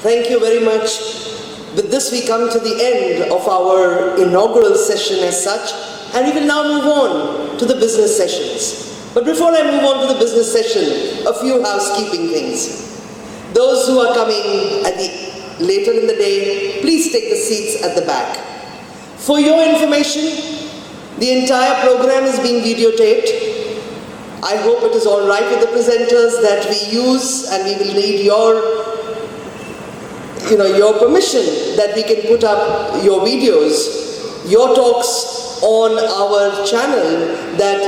Thank you very much. With this we come to the end of our inaugural session as such, and we will now move on to the business sessions. But before I move on to the business session, a few housekeeping things. Those who are coming later in the day, please take the seats at the back. For your information, the entire program is being videotaped. I hope it is all right with the presenters that we use, and we will need your permission that we can put up your videos, your talks on our channel that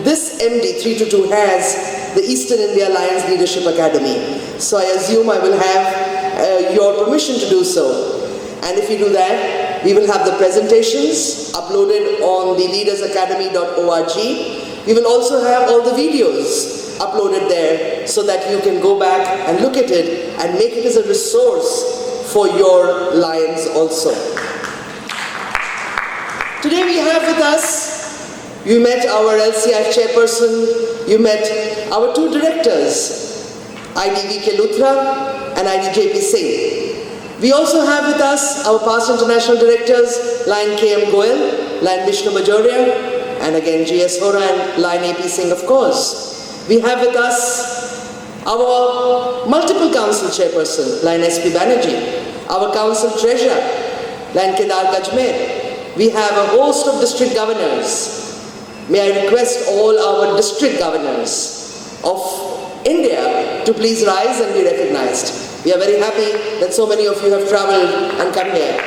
this MD 322 has, the Eastern India Alliance Leadership Academy. So I assume I will have your permission to do so. And if you do that, we will have the presentations uploaded on the leadersacademy.org. We will also have all the videos uploaded there so that you can go back and look at it and make it as a resource for your lions also. Today we have with us, you met our LCI chairperson, you met our two directors, IDVK Luthra and IDJP Singh. We also have with us our past international directors, Lion KM Goyal, Lion Vishnu Bajoria, and again GS Hora and Lion AP Singh, of course. We have with us our multiple council chairperson, Lion SP Banerjee, our council treasurer, Lion Kedar Gajmer. We have a host of district governors. May I request all our district governors of India to please rise and be recognized. We are very happy that so many of you have traveled and come here.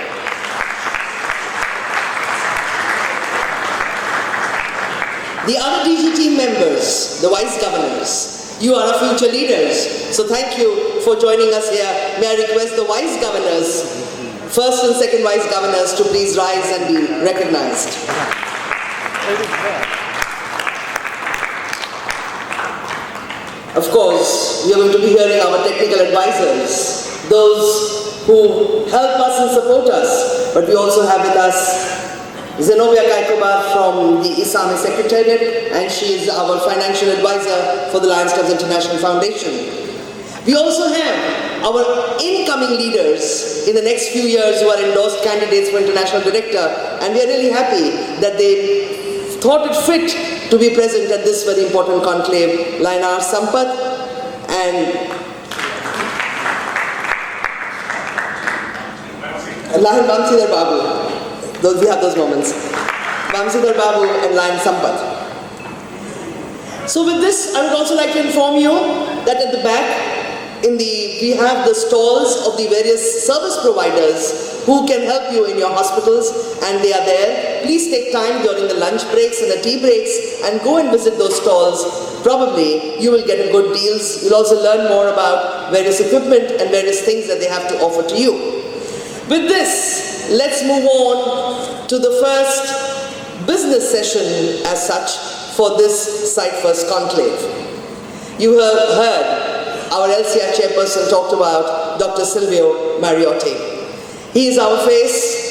The other DG team members, the vice governors, you are our future leaders. So thank you for joining us here. May I request the vice governors, first and second vice governors, to please rise and be recognized. Of course, we are going to be hearing our technical advisors, those who help us and support us, but we also have with us Zenobia Kaikobar from the ISAMI Secretariat, and she is our financial advisor for the Lions Clubs International Foundation. We also have our incoming leaders in the next few years who are endorsed candidates for international director, and we are really happy that they thought it fit to be present at this very important conclave. Lion R. Sampath and Lion Vamsidhar Babu. We have those moments. Vamsidhar Babu and Lion Sampath. So with this, I would also like to inform you that at the back, we have the stalls of the various service providers who can help you in your hospitals, and they are there. Please take time during the lunch breaks and the tea breaks and go and visit those stalls. Probably you will get good deals. You'll also learn more about various equipment and various things that they have to offer to you. With this, let's move on to the first business session as such for this Site First Conclave. You have heard our LCI chairperson talked about Dr. Silvio Marrioti. He is our face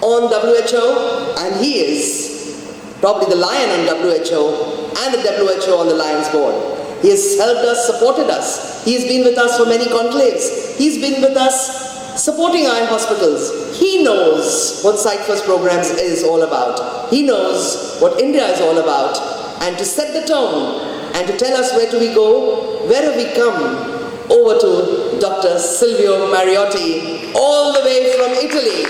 on WHO, and he is probably the lion on WHO and the WHO on the Lions board. He has helped us, supported us. He has been with us for many conclaves. He's been with us supporting our hospitals. He knows what Site First programs is all about. He knows what India is all about. And to set the tone and to tell us where do we go, where have we come, over to Dr. Silvio Marrioti, all the way from Italy.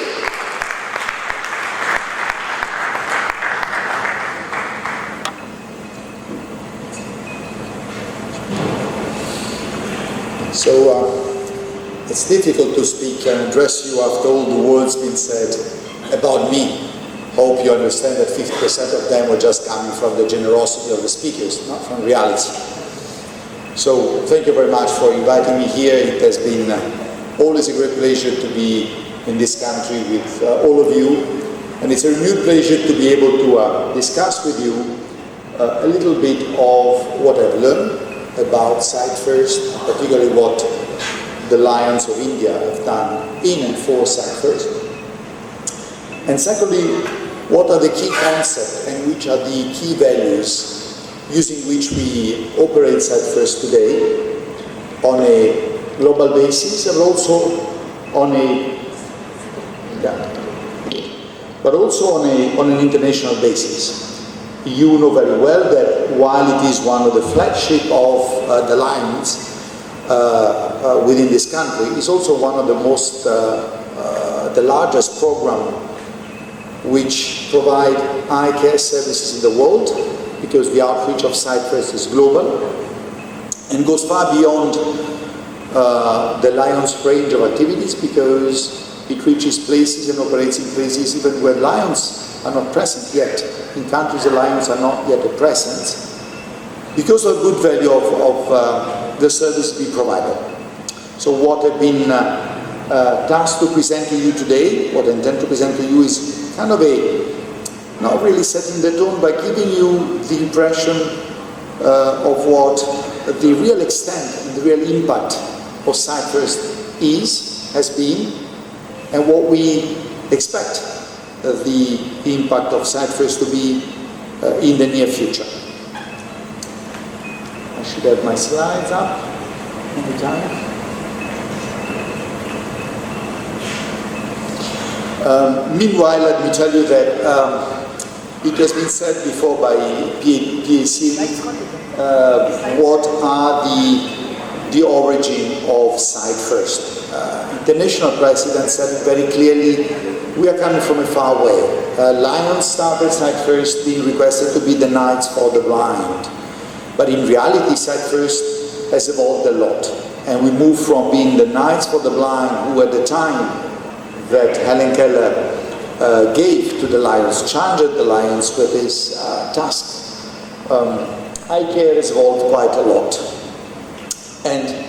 So it's difficult to speak and address you after all the words been said about me. Hope you understand that 50% of them were just coming from the generosity of the speakers, not from reality. So thank you very much for inviting me here. It has been always a great pleasure to be in this country with all of you, and it's a renewed pleasure to be able to discuss with you a little bit of what I've learned about Site First, particularly what the Lions of India have done in and for Site First. And secondly, what are the key concepts and which are the key values using which we operate Site First today on a global basis, and also on a on an international basis. You know very well that while it is one of the flagship of the Lions within this country, it's also one of the most, the largest program which provide eye care services in the world, because the outreach of Cyprus is global and goes far beyond the Lions range of activities, because it reaches places and operates in places even where Lions are not present yet, in countries the Lions are not yet a presence, because of good value of the service we provided. So what I've been tasked to present to you today, what I intend to present to you, is kind of a, not really setting the tone, but giving you the impression of what the real extent and the real impact of Cyprus has been, and what we expect the impact of Cyprus to be in the near future. I should have my slides up all the time. Meanwhile, let me tell you that it has been said before by PAC what are the origin of Cyprus. International president said it very clearly, we are coming from a far way. Lions started Cyprus being requested to be the Knights for the Blind. But in reality, Cyprus has evolved a lot. And we moved from being the Knights for the Blind, who at the time that Helen Keller gave to the Lions, challenged the Lions with this task. Eye care has evolved quite a lot. And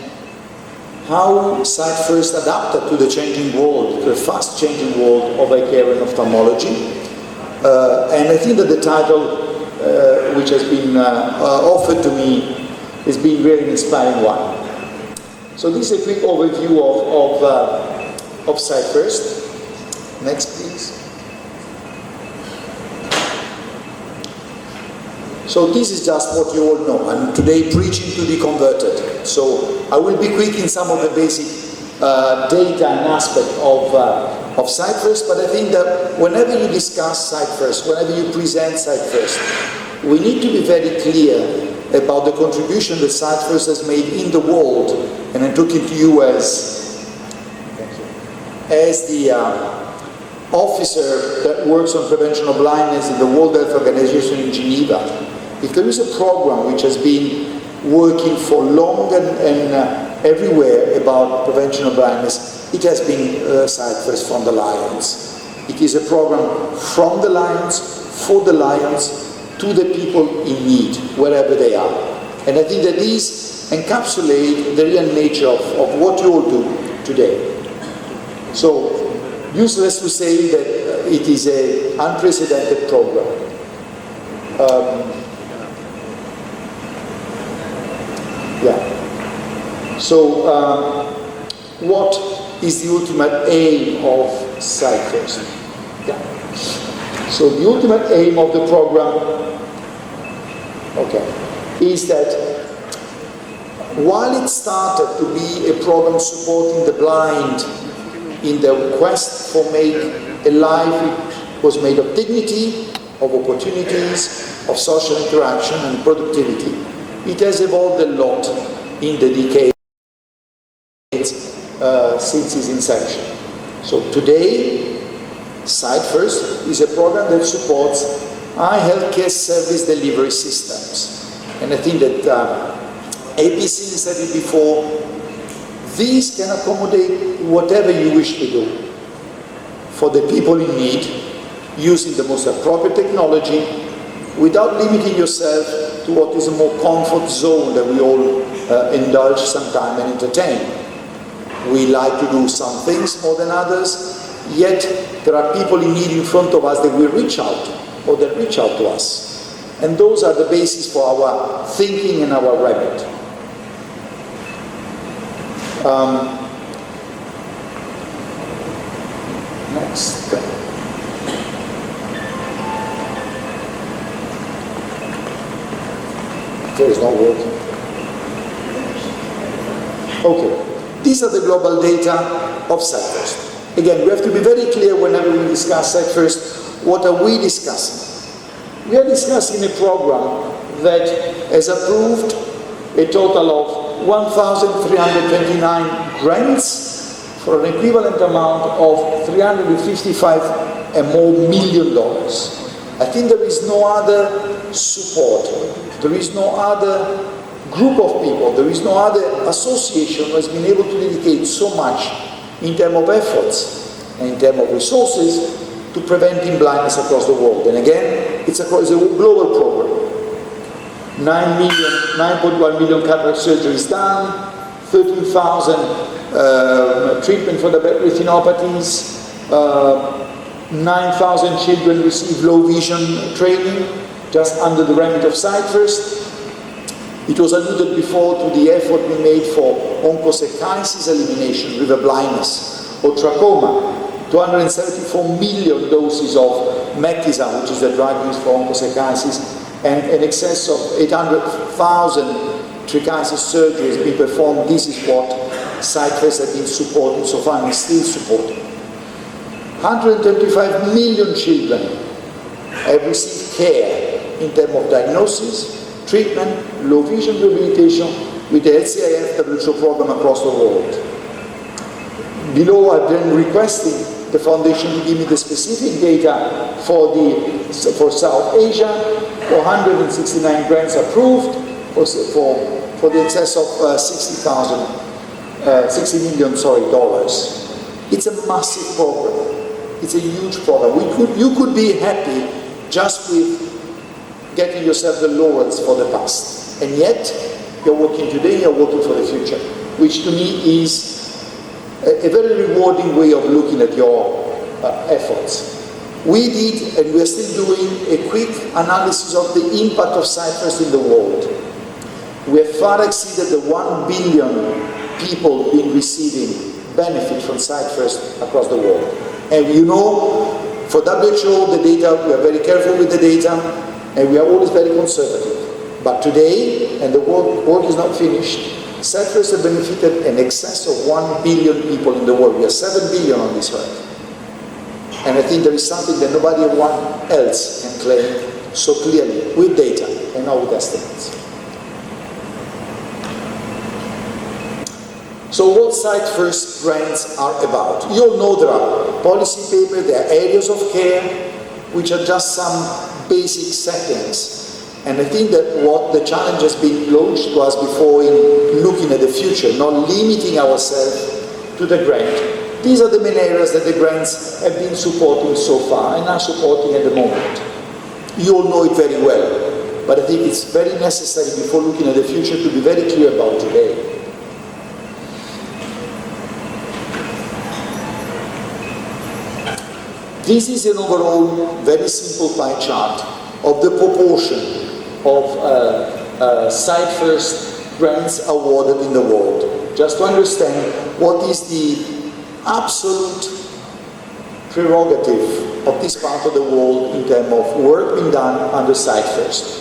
how Cyprus adapted to the changing world, to the fast-changing world of eye care and ophthalmology. And I think that the title which has been offered to me has been really an inspiring one. So this is a quick overview of Cyprus. Next, please. So this is just what you all know. I'm today preaching to the converted. So I will be quick in some of the basic data and aspect of Cyprus, but I think that whenever you discuss Cyprus, whenever you present Cyprus, we need to be very clear about the contribution that Cyprus has made in the world. And I'm talking to you as the officer that works on prevention of blindness in the World Health Organization in Geneva. If there is a program which has been working for long and everywhere about prevention of blindness, it has been Cyprus from the Lions. It is a program from the Lions, for the Lions, to the people in need, wherever they are. And I think that these encapsulate the real nature of what you all do today. So, useless to say that it is an unprecedented program. So, what is the ultimate aim of Cyprus? So the ultimate aim of the program, is that while it started to be a program supporting the blind in the quest for make a life which was made of dignity, of opportunities, of social interaction and productivity, it has evolved a lot in the decades since its inception. So today, Cyprus is a program that supports eye healthcare service delivery systems. And I think that APC said it before, these can accommodate whatever you wish to do for the people in need, using the most appropriate technology, without limiting yourself to what is a more comfort zone that we all indulge sometime and entertain. We like to do some things more than others, yet there are people in need in front of us that we reach out to, or that reach out to us. And those are the basis for our thinking and our remit. Next. There is not working. Okay. These are the global data of SiteFirst. Again, we have to be very clear whenever we discuss SiteFirst, what are we discussing? We are discussing a program that has approved a total of 1,329 grants for an equivalent amount of $355 and more million. I think there is no other support, there is no other group of people, there is no other association who has been able to dedicate so much in terms of efforts and in terms of resources to preventing blindness across the world. And again, it's a global program. 9.1 million cataract surgeries done, 13,000 treatment for the retinopathies, 9,000 children receive low vision training just under the remit of SiteFirst. It was alluded before to the effort we made for onchocerciasis elimination, river blindness, or trachoma. 274 million doses of Mectizan, which is the drug used for onchocerciasis, and in excess of 800,000 trichiasis surgeries being performed. This is what SiteFirst has been supporting so far and is still supporting. 125 million children have received care in terms of diagnosis, treatment, low vision rehabilitation with the LCIF WHO program across the world. Below, I've been requesting the foundation to give me the specific data for South Asia. 469 grants approved for the excess of $60 million. It's a massive program. It's a huge program. You could be happy just with getting yourself the laurels for the past, and yet you're working today, you're working for the future, which to me is a very rewarding way of looking at your efforts. We did, and we are still doing, a quick analysis of the impact of SiteFirst in the world. We have far exceeded the 1 billion people being receiving benefit from SiteFirst across the world. And you know, for WHO, the data, we are very careful with the data, and we are always very conservative. But today, and the work is not finished, SiteFirst have benefited in excess of 1 billion people in the world. We are 7 billion on this earth. And I think there is something that nobody else can claim so clearly with data and not with estimates. So what SiteFirst grants are about? You all know there are policy papers, there are areas of care, which are just some basic settings. And I think that what the challenge has been launched to us before in looking at the future, not limiting ourselves to the grant. These are the main areas that the grants have been supporting so far and are supporting at the moment. You all know it very well, but I think it's very necessary before looking at the future to be very clear about today. This is an overall very simple pie chart of the proportion of SiteFirst grants awarded in the world. Just to understand what is the absolute prerogative of this part of the world in terms of work being done under SiteFirst.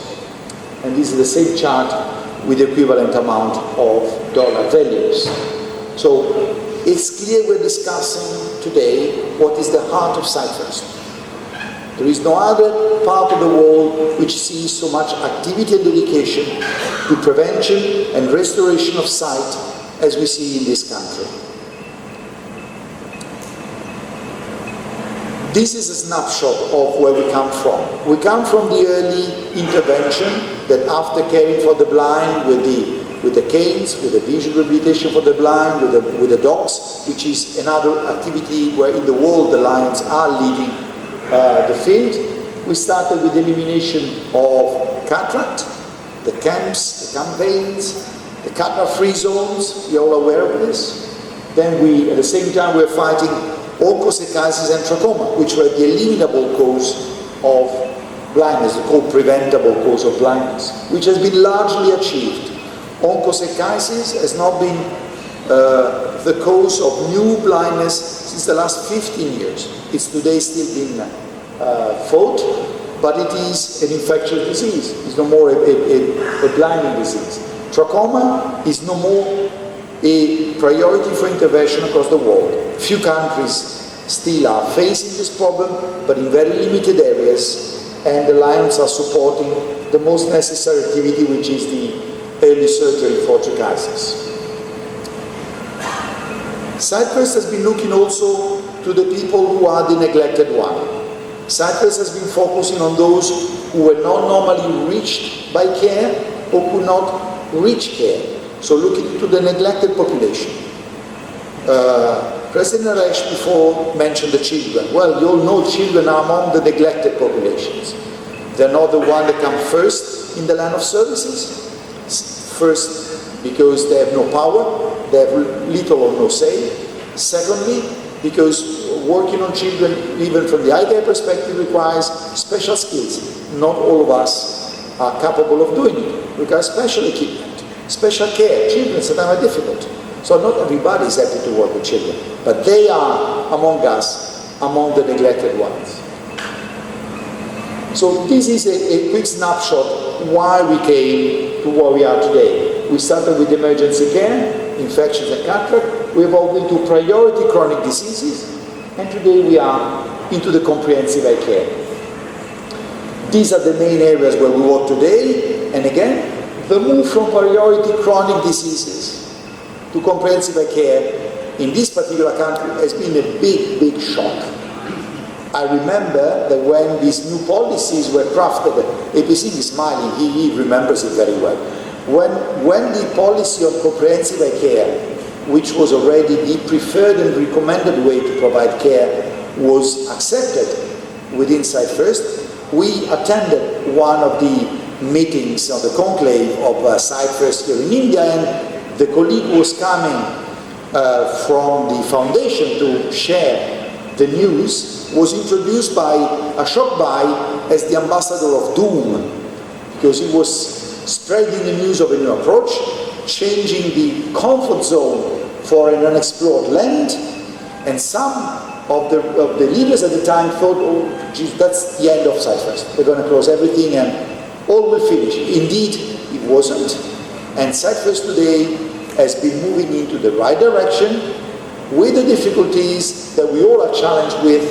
And this is the same chart with the equivalent amount of dollar values. So it's clear we're discussing today what is the heart of SiteFirst. There is no other part of the world which sees so much activity and dedication to prevention and restoration of sight as we see in this country. This is a snapshot of where we come from. We come from the early intervention that after caring for the blind with the canes, with the vision rehabilitation for the blind, with the dogs, which is another activity where in the world the Lions are leading the field. We started with the elimination of cataract, the camps, the campaigns, the cataract-free zones. You're all aware of this. Then at the same time, we're fighting onchocerciasis and trachoma, which were the eliminable cause of blindness, the co-preventable cause of blindness, which has been largely achieved. Onchocerciasis has not been the cause of new blindness since the last 15 years. It's today still being fought, but it is an infectious disease. It's no more a blinding disease. Trachoma is no more a priority for intervention across the world. Few countries still are facing this problem, but in very limited areas, and the Lions are supporting the most necessary activity, which is the early surgery for trichitis. Cyprus has been looking also to the people who are the neglected one. Cyprus has been focusing on those who were not normally reached by care or could not reach care. So looking to the neglected population. President Naresh before mentioned the children. Well, you all know children are among the neglected populations. They're not the one that come first in the line of services. First, because they have no power, they have little or no say. Secondly, because working on children, even from the eye care perspective, requires special skills. Not all of us are capable of doing it. It requires special equipment, special care. Children sometimes are difficult. So not everybody is happy to work with children, but they are among us, among the neglected ones. So this is a quick snapshot why we came to where we are today. We started with emergency care, infections and cataract. We evolved into priority chronic diseases, and today we are into the comprehensive eye care. These are the main areas where we work today, and again, the move from priority chronic diseases to comprehensive eye care in this particular country has been a big, big shock. I remember that when these new policies were crafted, APC is smiling, he remembers it very well. When the policy of comprehensive eye care, which was already the preferred and recommended way to provide care, was accepted within Cyprus, we attended one of the meetings of the conclave of Cyprus here in India, and the colleague who was coming from the foundation to share the news was introduced by Ashok as the ambassador of doom, because he was spreading the news of a new approach, changing the comfort zone for an unexplored land, and some of the leaders at the time thought, oh, geez, that's the end of Cyprus. They're going to close everything and all will finish. Indeed, it wasn't. And Cyprus today has been moving into the right direction with the difficulties that we all are challenged with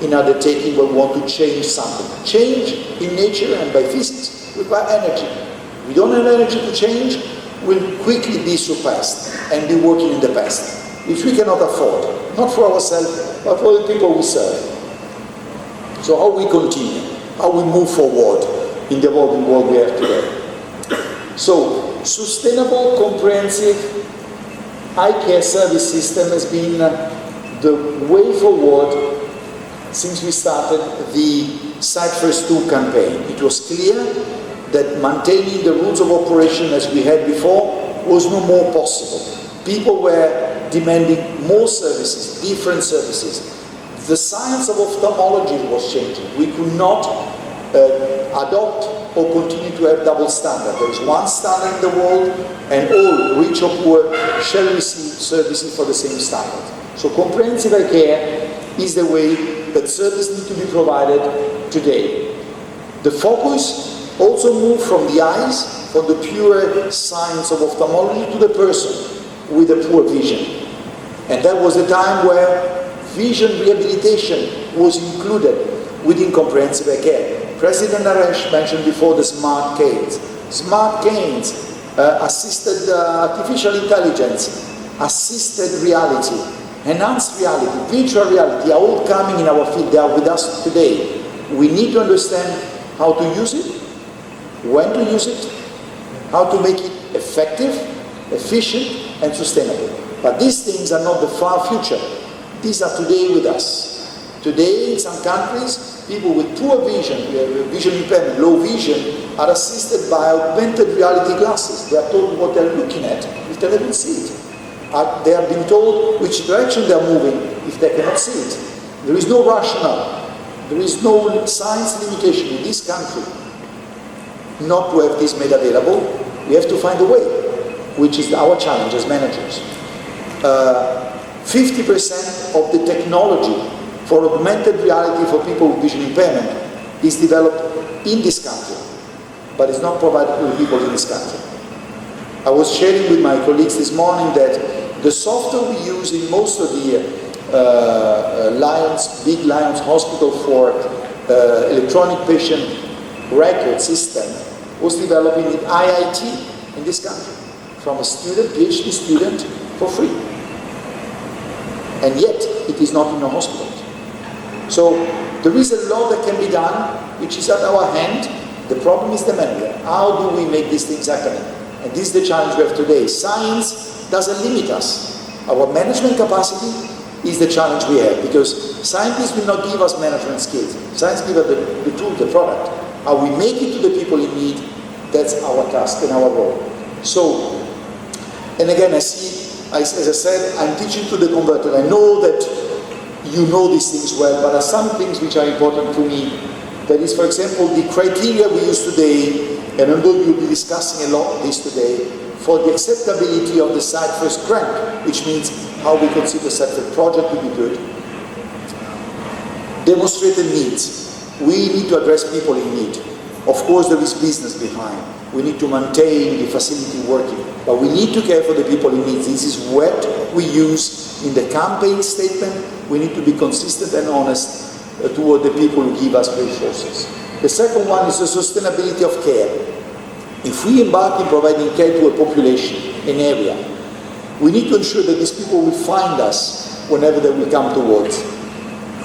in undertaking when we want to change something. Change in nature and by physics require energy. If we don't have energy to change, we'll quickly be surpassed and be working in the past, which we cannot afford, not for ourselves, but for the people we serve. So how we continue, how we move forward in the evolving world we have today. So, sustainable, comprehensive eye care service system has been the way forward since we started the Cyprus 2 campaign. It was clear that maintaining the rules of operation as we had before was no more possible. People were demanding more services, different services. The science of ophthalmology was changing. We could not adopt or continue to have double standard. There is one standard in the world, and all, rich or poor, shall receive services for the same standard. So comprehensive eye care is the way that services need to be provided today. The focus also moved from the eyes, from the pure science of ophthalmology, to the person with a poor vision. And that was a time where vision rehabilitation was included within comprehensive eye care. President Naresh mentioned before the smart canes. Smart canes, assisted artificial intelligence, assisted reality, enhanced reality, virtual reality are all coming in our field. They are with us today. We need to understand how to use it, when to use it, how to make it effective, efficient, and sustainable. But these things are not the far future. These are today with us. Today, in some countries, people with poor vision, vision impairment, low vision, are assisted by augmented reality glasses. They are told what they're looking at if they never see it. They have been told which direction they are moving if they cannot see it. There is no rationale. There is no science limitation in this country not to have this made available. We have to find a way, which is our challenge as managers. 50% of the technology for augmented reality for people with vision impairment is developed in this country, but it's not provided to the people in this country. I was sharing with my colleagues this morning that the software we use in most of the big Lions hospital for electronic patient record system was developed in IIT in this country, from a student, PhD student, for free. And yet, it is not in a hospital. So, there is a lot that can be done, which is at our hand. The problem is the manual. How do we make these things happen? And this is the challenge we have today. Science doesn't limit us. Our management capacity is the challenge we have, because scientists will not give us management skills. Science gives us the tool, the product. How we make it to the people in need, that's our task and our role. So, and again, I see, as I said, I'm teaching to the converted. I know that you know these things well, but there are some things which are important to me. That is, for example, the criteria we use today, and I'm going to be discussing a lot of this today, for the acceptability of the site first grant, which means how we consider such a project to be good. Demonstrated needs. We need to address people in need. Of course, there is business behind. We need to maintain the facility working, but we need to care for the people in need. This is what we use in the campaign statement. We need to be consistent and honest toward the people who give us resources. The second one is the sustainability of care. If we embark in providing care to a population, an area, we need to ensure that these people will find us whenever they will come towards.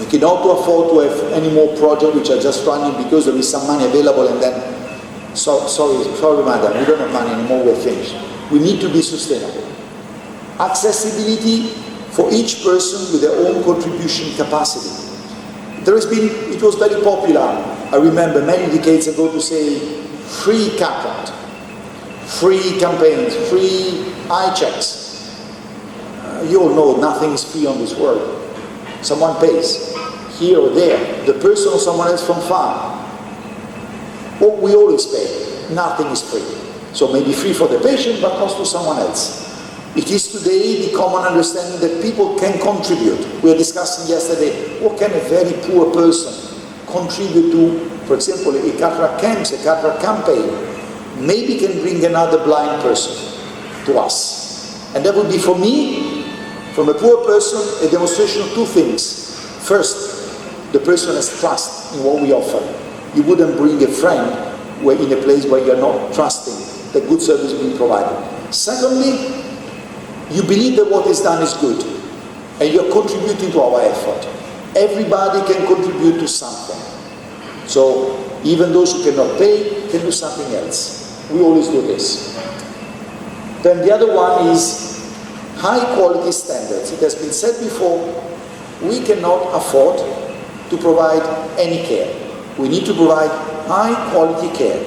We cannot afford to have any more projects which are just running because there is some money available and then, sorry madam, we don't have money anymore, we're finished. We need to be sustainable. Accessibility for each person with their own contribution capacity. It was very popular, I remember many decades ago, to say free cataract, free campaigns, free eye checks. You all know nothing is free on this world. Someone pays, here or there, the person or someone else from far. What we always pay, nothing is free. So maybe free for the patient, but cost to someone else. It is today the common understanding that people can contribute. We were discussing yesterday, what can a very poor person contribute to, for example, a cataract camp, a cataract campaign, maybe can bring another blind person to us. And that would be, for me, from a poor person, a demonstration of two things. First, the person has trust in what we offer. You wouldn't bring a friend in a place where you're not trusting that good service is being provided. Secondly, you believe that what is done is good, and you're contributing to our effort. Everybody can contribute to something. So, even those who cannot pay can do something else. We always do this. Then the other one is high quality standards. It has been said before, we cannot afford to provide any care. We need to provide high quality care.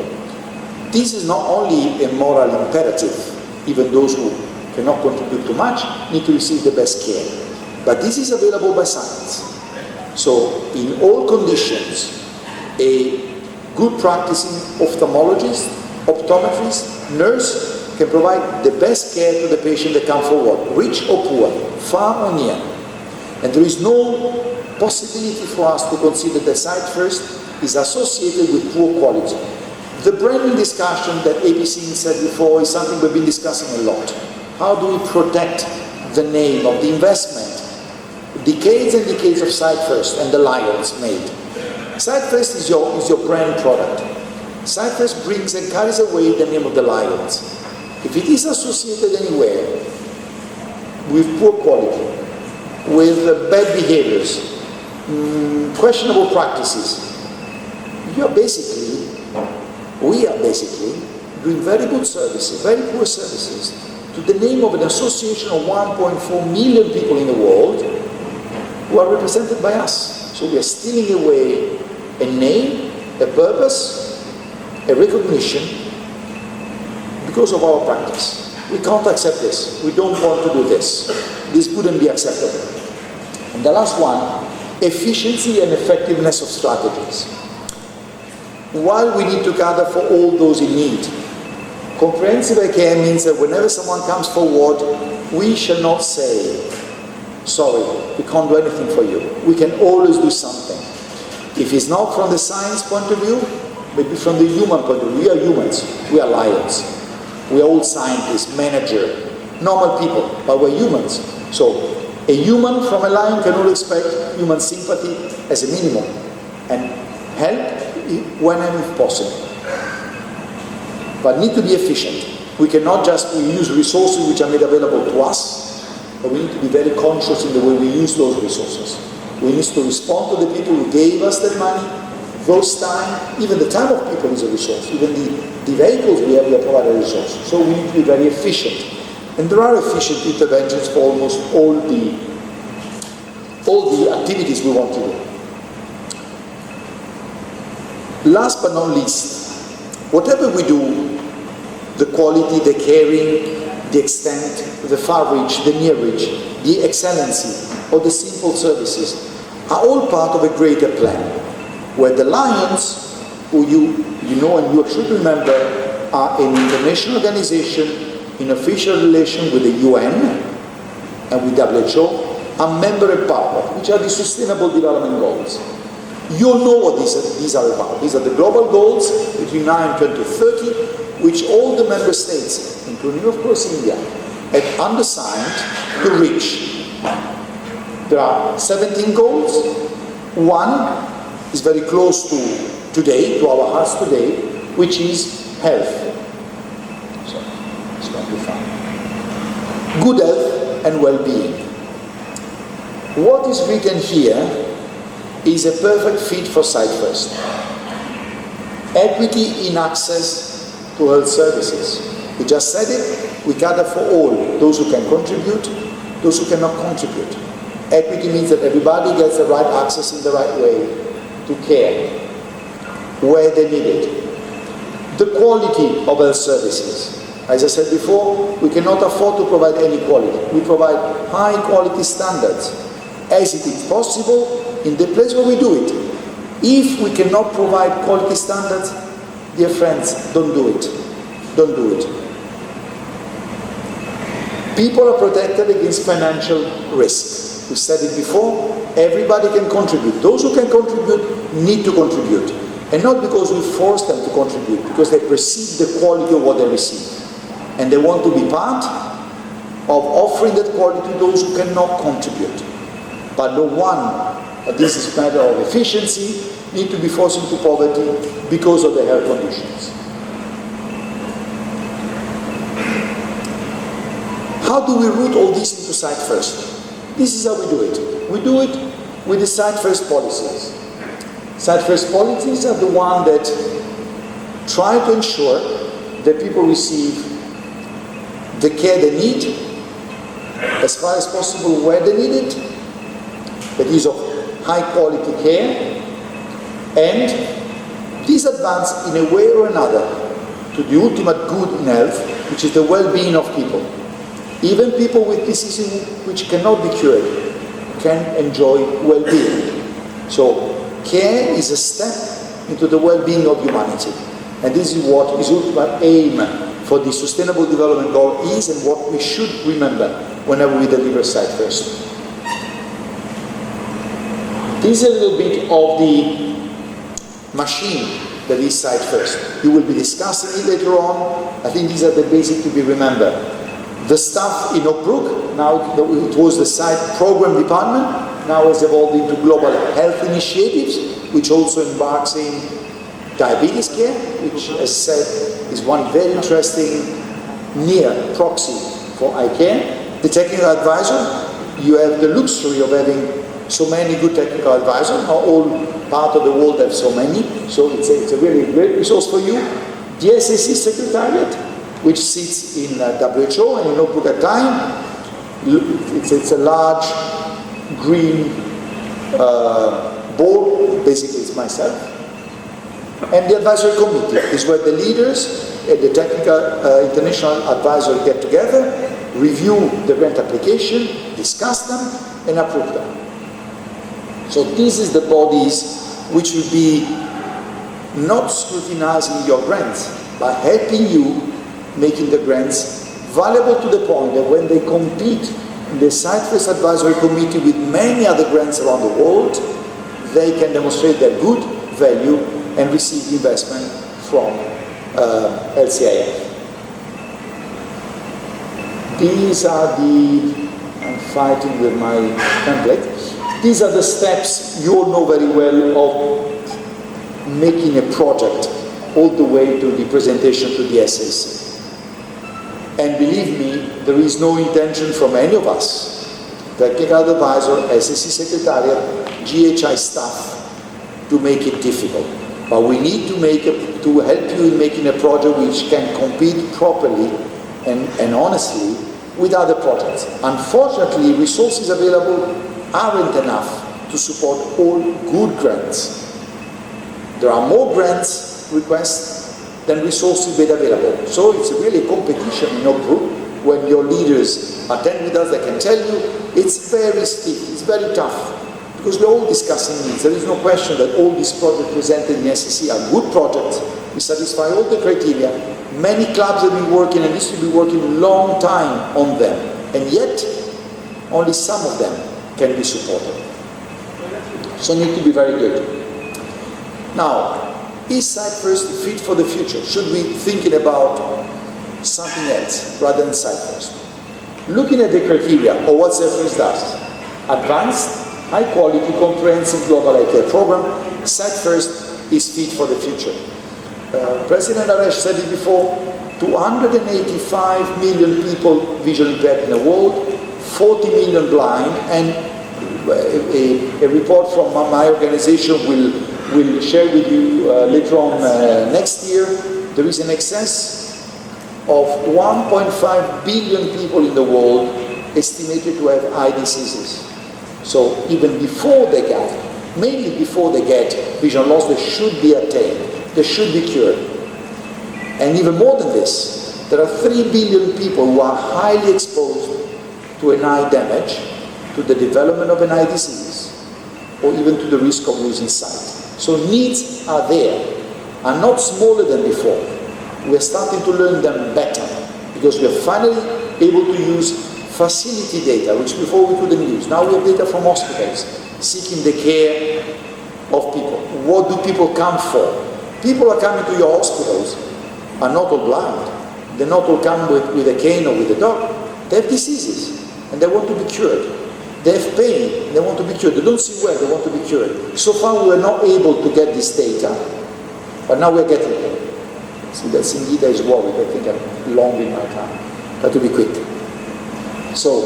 This is not only a moral imperative, even those who cannot contribute too much need to receive the best care. But this is available by science. So in all conditions, a good practicing ophthalmologist, optometrist, nurse can provide the best care to the patient that come forward, rich or poor, far or near. And there is no possibility for us to consider that site first is associated with poor quality. The branding discussion that APC said before is something we've been discussing a lot. How do we protect the name of the investment? Decades and decades of Site First and the Lions made. Site First is your brand product. Site First brings and carries away the name of the Lions. If it is associated anywhere with poor quality, with bad behaviors, questionable practices, we are basically doing very good services, very poor services, to the name of an association of 1.4 million people in the world who are represented by us. So we are stealing away a name, a purpose, a recognition because of our practice. We can't accept this. We don't want to do this. This wouldn't be acceptable. And the last one, efficiency and effectiveness of strategies. While we need to gather for all those in need, comprehensive care means that whenever someone comes forward, we shall not say, sorry, we can't do anything for you. We can always do something. If it's not from the science point of view, maybe from the human point of view. We are humans, we are lions. We are all scientists, managers, normal people, but we're humans. So a human from a lion can only expect human sympathy as a minimum and help when and if possible. But need to be efficient. We cannot just use resources which are made available to us, but we need to be very conscious in the way we use those resources. We need to respond to the people who gave us that money, those time, even the time of people is a resource, even the vehicles we are providing a resource. So we need to be very efficient. And there are efficient interventions for almost all the activities we want to do. Last but not least, whatever we do, the quality, the caring, the extent, the far reach, the near reach, the excellency, or the simple services are all part of a greater plan, where the Lions, who you know and you should remember, are an international organization in official relation with the UN and with WHO, are member of Paolo, which are the Sustainable Development Goals. You all know what these are about. These are the global goals between now and 2030, which all the member states, including of course India, have undersigned to reach. There are 17 goals. One is very close to today, to our hearts today, which is health. So, it's going to be fun. Good health and well-being. What is written here is a perfect fit for Site First. Equity in access to health services. We just said it, we gather for all, those who can contribute, those who cannot contribute. Equity means that everybody gets the right access in the right way to care, where they need it. The quality of health services. As I said before, we cannot afford to provide any quality. We provide high quality standards, as it is possible in the place where we do it. If we cannot provide quality standards, dear friends, don't do it. Don't do it. People are protected against financial risk. We said it before, everybody can contribute. Those who can contribute need to contribute. And not because we force them to contribute, because they perceive the quality of what they receive. And they want to be part of offering that quality to those who cannot contribute. But no one, this is a matter of efficiency, need to be forced into poverty because of their health conditions. How do we root all this into Site First? This is how we do it. We do it with the Site First policies. Site First policies are the ones that try to ensure that people receive the care they need, as far as possible where they need it, that is of high quality care, and these advance in a way or another to the ultimate good in health, which is the well-being of people. Even people with diseases which cannot be cured can enjoy well-being. So care is a step into the well-being of humanity. And this is what is ultimate aim for the Sustainable Development Goal is, and what we should remember whenever we deliver Site First. This is a little bit of the machine that is Site First. You will be discussing it later on. I think these are the basics to be remembered. The staff in Oak Brook, now it was the site program department, now has evolved into global health initiatives, which also embarks in diabetes care, which, as said, is one very interesting near proxy for eye care. The technical advisor, you have the luxury of having so many good technical advisors. Not all part of the world have so many, so it's a really great resource for you. The SAC Secretariat, which sits in WHO and in Oak Brook at time. It's a large green board, basically it's myself. And the advisory committee is where the leaders and the technical international advisors get together, review the grant application, discuss them, and approve them. So this is the bodies which will be not scrutinizing your grants, but helping you making the grants valuable to the point that when they compete in the Site First Advisory Committee with many other grants around the world, they can demonstrate their good value and receive investment from LCIF. These are I'm fighting with my template. These are the steps you all know very well of making a project all the way to the presentation to the SAC. And believe me, there is no intention from any of us, technical advisor, SAC secretariat, GHI staff, to make it difficult. But we need to help you in making a project which can compete properly and honestly with other projects. Unfortunately, resources available aren't enough to support all good grants. There are more grants requests than resources made available. So it's really a competition in our group. When your leaders attend with us, they can tell you it's very stiff, it's very tough, because we're all discussing needs. There is no question that all these projects presented in the SEC are good projects. We satisfy all the criteria. Many clubs have been working and used to be working a long time on them, and yet only some of them can be supported. So need to be very good. Now, is Cyprus fit for the future? Should we be thinking about something else rather than Cyprus? Looking at the criteria of what Cyprus does: advanced, high-quality, comprehensive global eye care program. Cyprus is fit for the future. President Arash said it before: 285 million people visually impaired in the world, 40 million blind, and a report from my organization will share with you later on next year. There is an excess of 1.5 billion people in the world estimated to have eye diseases. So even before they get, mainly before they get vision loss, they should be attained, they should be cured. And even more than this, there are 3 billion people who are highly exposed to an eye damage, to the development of an eye disease, or even to the risk of losing sight. So needs are there, are not smaller than before. We're starting to learn them better, because we're finally able to use facility data, which before we couldn't use. Now we have data from hospitals, seeking the care of people. What do people come for? People are coming to your hospitals are not all blind. They're not all come with a cane or with a dog. They have diseases, and they want to be cured. They have pain, they want to be cured. They don't see well, they want to be cured. So far we were not able to get this data, but now we're getting it. See, that Singita is worried. I think I'm long in my time. Have to be quick. So,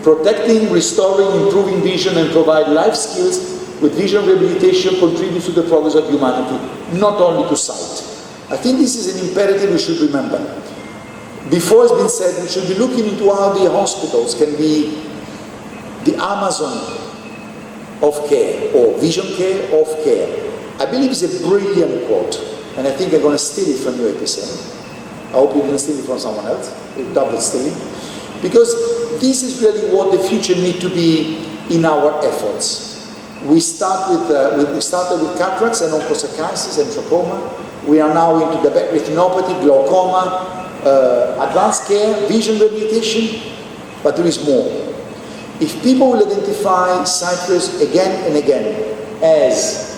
protecting, restoring, improving vision and provide life skills with vision rehabilitation contributes to the progress of humanity, not only to sight. I think this is an imperative we should remember. Before it's been said, we should be looking into how the hospitals can be the Amazon of care, or vision care of care. I believe it's a brilliant quote, and I think I'm going to steal it from you, APCM. I hope you didn't steal it from someone else, double stealing. Because this is really what the future needs to be in our efforts. We started with cataracts and onchocerciasis and trachoma. We are now into the retinopathy, glaucoma, advanced care, vision rehabilitation, but there is more. If people will identify Cyprus again and again as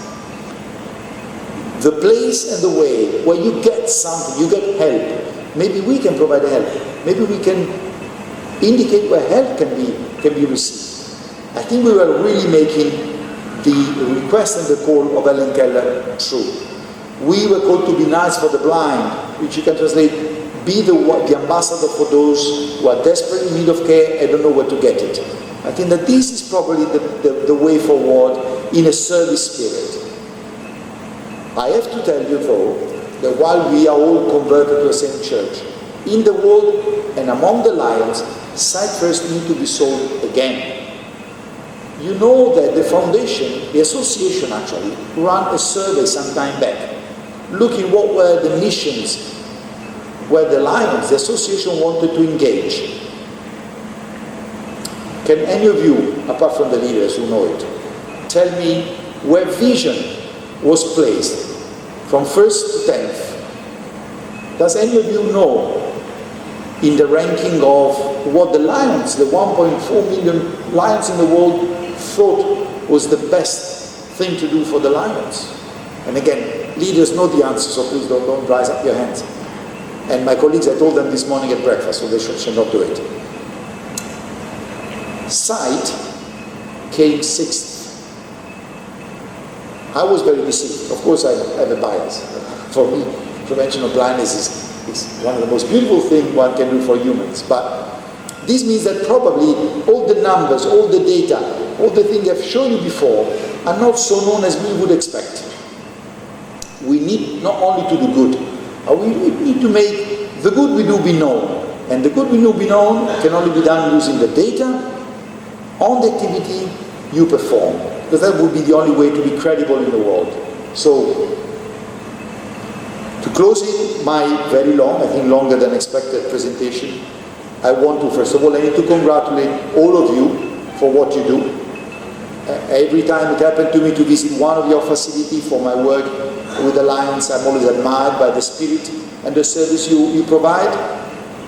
the place and the way where you get something, you get help, maybe we can provide help. Maybe we can indicate where help can be received. I think we were really making the request and the call of Ellen Keller true. We were called to be nice for the blind, which you can translate, be the ambassador for those who are desperately in need of care and don't know where to get it. I think that this is probably the way forward in a service spirit. I have to tell you though, that while we are all converted to the same church, in the world and among the lions, sight first need to be sold again. You know that the foundation, the association actually, ran a survey some time back, looking what were the missions where the lions, the association, wanted to engage. Can any of you, apart from the leaders who know it, tell me where vision was placed from 1st to 10th? Does any of you know in the ranking of what the lions, the 1.4 million lions in the world, thought was the best thing to do for the lions? And again, leaders know the answer, so please don't rise up your hands. And my colleagues, I told them this morning at breakfast, so they should not do it. Sight came 6th. I was very deceived. Of course, I have a bias. For me, prevention of blindness is one of the most beautiful things one can do for humans. But this means that probably all the numbers, all the data, all the things I've shown you before are not so known as we would expect. We need not only to do good, we need to make the good we do be known. And the good we do be known can only be done using the data on the activity you perform. Because that would be the only way to be credible in the world. So, to close it, my very long, I think longer than expected presentation, I want to, first of all, I need to congratulate all of you for what you do. Every time it happened to me to visit one of your facilities for my work with Alliance, I'm always admired by the spirit and the service you provide.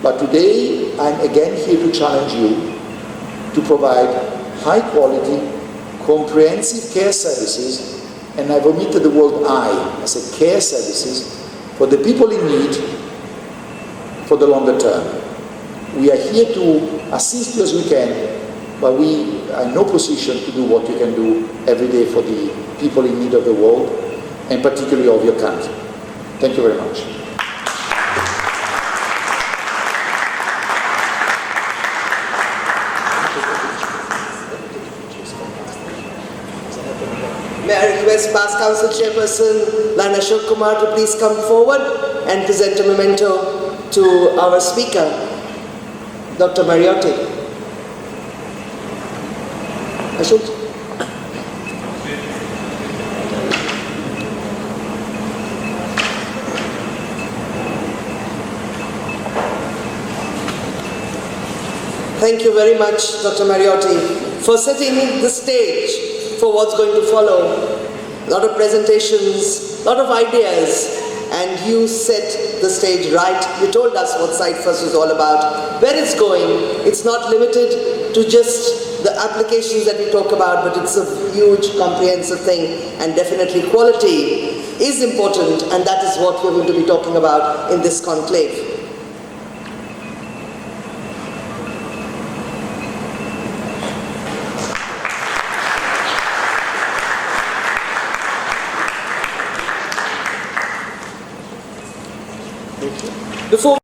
But today, I'm again here to challenge you to provide high quality, comprehensive care services, and I've omitted the word I said care services, for the people in need for the longer term. We are here to assist you as we can, but we are in no position to do what you can do every day for the people in need of the world, and particularly of your country. Thank you very much. May I request Past Council Chairperson Lana Ashok Kumar to please come forward and present a memento to our speaker, Dr. Marrioti. Ashok. Thank you very much, Dr. Marrioti, for setting the stage for what's going to follow. A lot of presentations, a lot of ideas, and you set the stage right. You told us what Sight First was all about, where it's going. It's not limited to just the applications that we talk about, but it's a huge, comprehensive thing, and definitely quality is important, and that is what we're going to be talking about in this conclave.